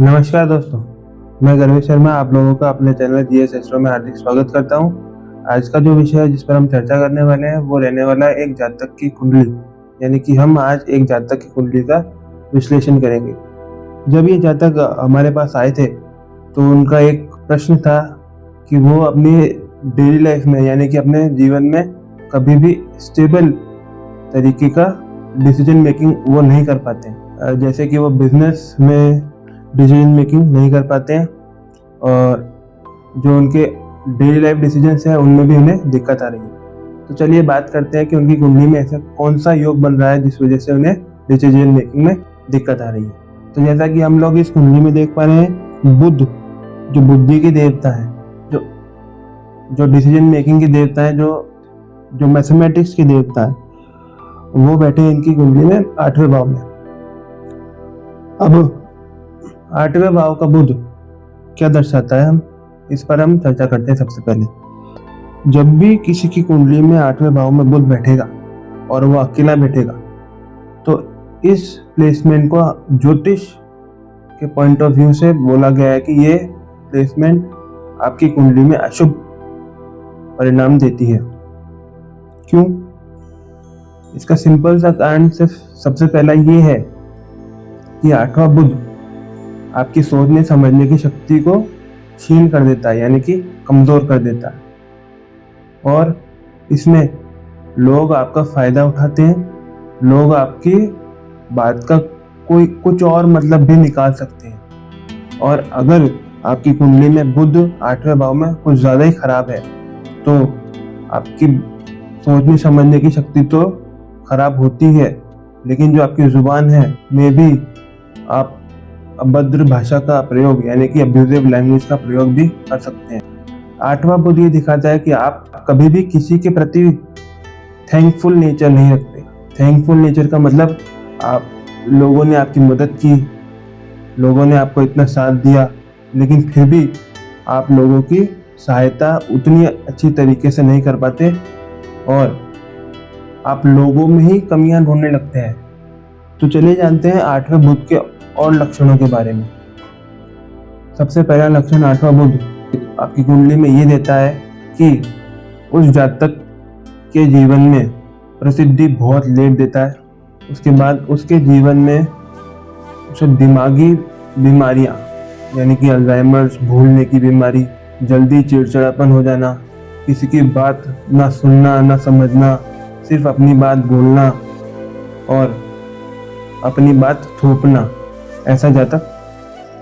नमस्कार दोस्तों, मैं गर्वेश शर्मा आप लोगों का अपने चैनल जीएस एस्ट्रो में हार्दिक स्वागत करता हूं। आज का जो विषय है जिस पर हम चर्चा करने वाले हैं वो रहने वाला है एक जातक की कुंडली, यानी कि हम आज एक जातक की कुंडली का विश्लेषण करेंगे। जब ये जातक हमारे पास आए थे तो उनका एक प्रश्न था कि वो अपनी डेली लाइफ में यानी कि अपने जीवन में कभी भी स्टेबल तरीके का डिसीजन मेकिंग वो नहीं कर पाते। जैसे कि वो बिजनेस में डिसीजन मेकिंग नहीं कर पाते हैं और जो उनके डेली लाइफ डिसीजंस हैं उनमें भी उन्हें दिक्कत आ रही है। तो चलिए बात करते हैं कि उनकी कुंडली में ऐसा कौन सा योग बन रहा है जिस वजह से उन्हें डिसीजन मेकिंग में दिक्कत आ रही है। तो जैसा कि हम लोग इस कुंडली में देख पा रहे हैं, बुध जो बुद्धि के देवता है, जो डिसीजन मेकिंग के देवता है, जो मैथमेटिक्स के देवता है, वो बैठे हैं इनकी कुंडली में 8वें भाव में। अब 8वें भाव का बुध क्या दर्शाता है, इस पर हम चर्चा करते हैं। सबसे पहले जब भी किसी की कुंडली में 8वें भाव में बुध बैठेगा और वो अकेला बैठेगा तो इस प्लेसमेंट को ज्योतिष के पॉइंट ऑफ व्यू से बोला गया है कि ये प्लेसमेंट आपकी कुंडली में अशुभ परिणाम देती है। क्यों? इसका सिंपल सा कारण सिर्फ सबसे पहला ये है कि 8वां बुध आपकी सोचने समझने की शक्ति को क्षीण कर देता है, यानी कि कमजोर कर देता है। और इसमें लोग आपका फायदा उठाते हैं, लोग आपकी बात का कुछ और मतलब भी निकाल सकते हैं। और अगर आपकी कुंडली में बुध 8वें भाव में कुछ ज्यादा ही खराब है तो आपकी सोचने समझने की शक्ति तो खराब होती है, लेकिन जो आपकी जुबान है में भी आप अभद्र भाषा का प्रयोग यानी कि अब्यूजिव लैंग्वेज का प्रयोग भी कर सकते हैं। 8वां बुध ये दिखाता है कि आप कभी भी किसी के प्रति थैंकफुल नेचर नहीं रखते। थैंकफुल नेचर का मतलब आप लोगों ने आपकी मदद की, लोगों ने आपको इतना साथ दिया, लेकिन फिर भी आप लोगों की सहायता उतनी अच्छी तरीके से नहीं कर पाते और आप लोगों में ही कमियां ढूंढने लगते हैं। तो चलिए जानते हैं 8वें बुध के और लक्षणों के बारे में। सबसे पहला लक्षण 8वां बुध आपकी कुंडली में ये देता है कि उस जातक के जीवन में प्रसिद्धि बहुत लेट देता है। उसके बाद उसके जीवन में उसे दिमागी बीमारियां यानी कि अल्जाइमर्स, भूलने की बीमारी, जल्दी चिड़चिड़ापन हो जाना, किसी की बात ना सुनना ना समझना, सिर्फ अपनी बात बोलना और अपनी बात थोपना, ऐसा जातक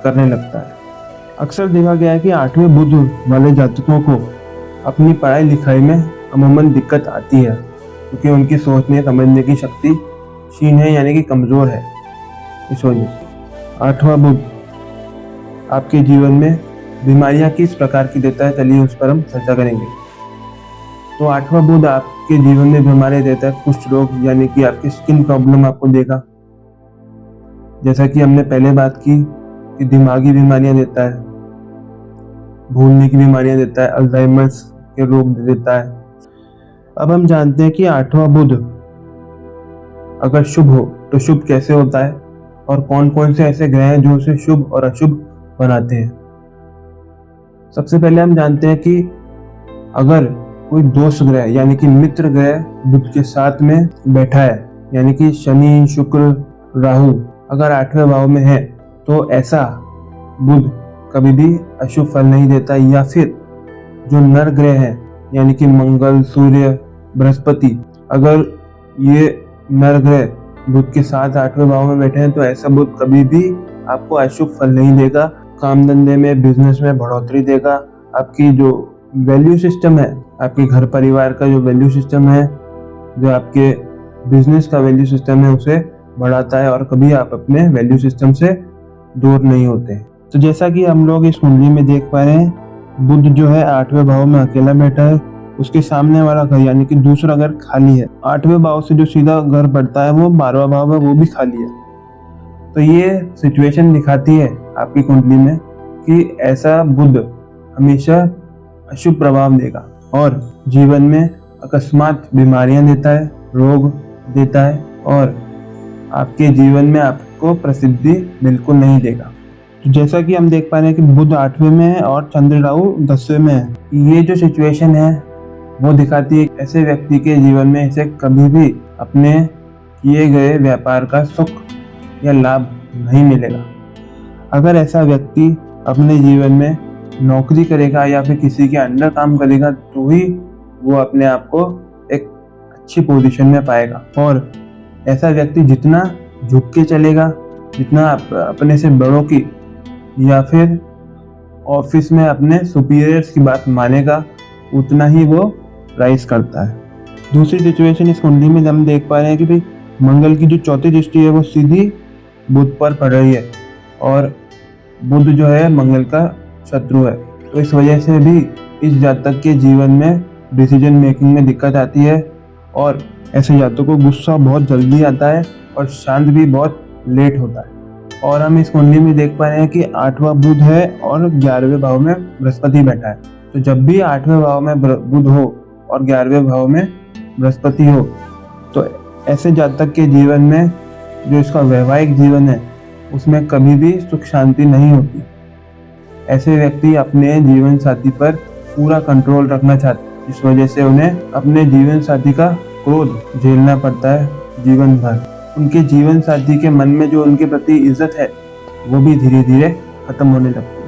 करने लगता है। अक्सर देखा गया है कि 8वें बुध वाले जातकों को अपनी पढ़ाई लिखाई में अमूमन दिक्कत आती है क्योंकि उनकी सोचने समझने की शक्ति क्षीण है यानी कि कमजोर है। इस वजह से 8वां बुध आपके जीवन में बीमारियां किस प्रकार की देता है, चलिए उस पर हम चर्चा करेंगे। तो 8वां बुध आपके जीवन में बीमारियां देता है। कुष्ठ रोग यानी कि आपकी स्किन प्रॉब्लम आपको देगा, जैसा कि हमने पहले बात की कि दिमागी बीमारियां देता है, भूलने की बीमारियां देता है, अल्जाइमर्स के रोग दे देता है। अब हम जानते हैं कि 8वां बुध अगर शुभ हो तो शुभ कैसे होता है और कौन कौन से ऐसे ग्रह हैं जो उसे शुभ और अशुभ बनाते हैं। सबसे पहले हम जानते हैं कि अगर कोई दोष ग्रह यानी कि मित्र ग्रह बुध के साथ में बैठा है, यानी कि शनि, शुक्र, राहु अगर 8वें भाव में है तो ऐसा बुध कभी भी अशुभ फल नहीं देता। या फिर जो नर ग्रह है यानी कि मंगल, सूर्य, बृहस्पति, अगर ये नर ग्रह बुध के साथ 8वें भाव में बैठे हैं तो ऐसा बुध कभी भी आपको अशुभ फल नहीं देगा। काम धंधे में, बिजनेस में बढ़ोतरी देगा। आपकी जो वैल्यू सिस्टम है, आपके घर परिवार का जो वैल्यू सिस्टम है, जो आपके बिजनेस का वैल्यू सिस्टम है, उसे बढ़ाता है और कभी आप अपने वैल्यू सिस्टम से दूर नहीं होते। तो जैसा कि हम लोग इस कुंडली में देख पा रहे हैं, बुध जो है 8वें भाव में अकेला बैठा है, उसके सामने वाला घर यानी कि दूसरा घर खाली है। 8वें भाव से जो सीधा घर पड़ता है वो 12वां भाव है, वो भी खाली है। तो ये सिचुएशन दिखाती है आपकी कुंडली में कि ऐसा बुध हमेशा अशुभ प्रभाव देगा और जीवन में अकस्मात बीमारियां देता है, रोग देता है और आपके जीवन में आपको प्रसिद्धि बिल्कुल नहीं देगा। तो जैसा कि हम देख पा रहे हैं कि बुध 8वें में है और चंद्र राहु 10वें में है। ये जो सिचुएशन है वो दिखाती है ऐसे व्यक्ति के जीवन में इसे कभी भी अपने किए गए व्यापार का सुख या लाभ नहीं मिलेगा। अगर ऐसा व्यक्ति अपने जीवन में नौकरी करेगा या फिर किसी के अंडर काम करेगा तो ही वो अपने आप को एक अच्छी पोजीशन में पाएगा। और ऐसा व्यक्ति जितना झुक के चलेगा, जितना अपने से बड़ों की या फिर ऑफिस में अपने सुपीरियर्स की बात मानेगा, उतना ही वो राइज करता है। दूसरी सिचुएशन इस कुंडली में हम देख पा रहे हैं कि भाई मंगल की जो चौथी दृष्टि है वो सीधी बुध पर पड़ रही है और बुध जो है मंगल का शत्रु है। तो इस वजह से भी इस जातक के जीवन में डिसीजन मेकिंग में दिक्कत आती है और ऐसे जातकों को गुस्सा बहुत जल्दी आता है और शांत भी बहुत लेट होता है। और हम इस कुंडली में देख पा रहे हैं कि 8वां बुध है और 11वें भाव में बृहस्पति बैठा है। तो जब भी 8वें भाव में बुध हो और 11वें भाव में बृहस्पति हो तो ऐसे जातक के जीवन में जो इसका वैवाहिक जीवन है उसमें कभी भी सुख शांति नहीं होती। ऐसे व्यक्ति अपने जीवन साथी पर पूरा कंट्रोल रखना चाहते हैं, इस वजह से उन्हें अपने जीवन साथी का क्रोध झेलना पड़ता है जीवन भर। उनके जीवन साथी के मन में जो उनके प्रति इज्जत है वो भी धीरे धीरे खत्म होने लगती है।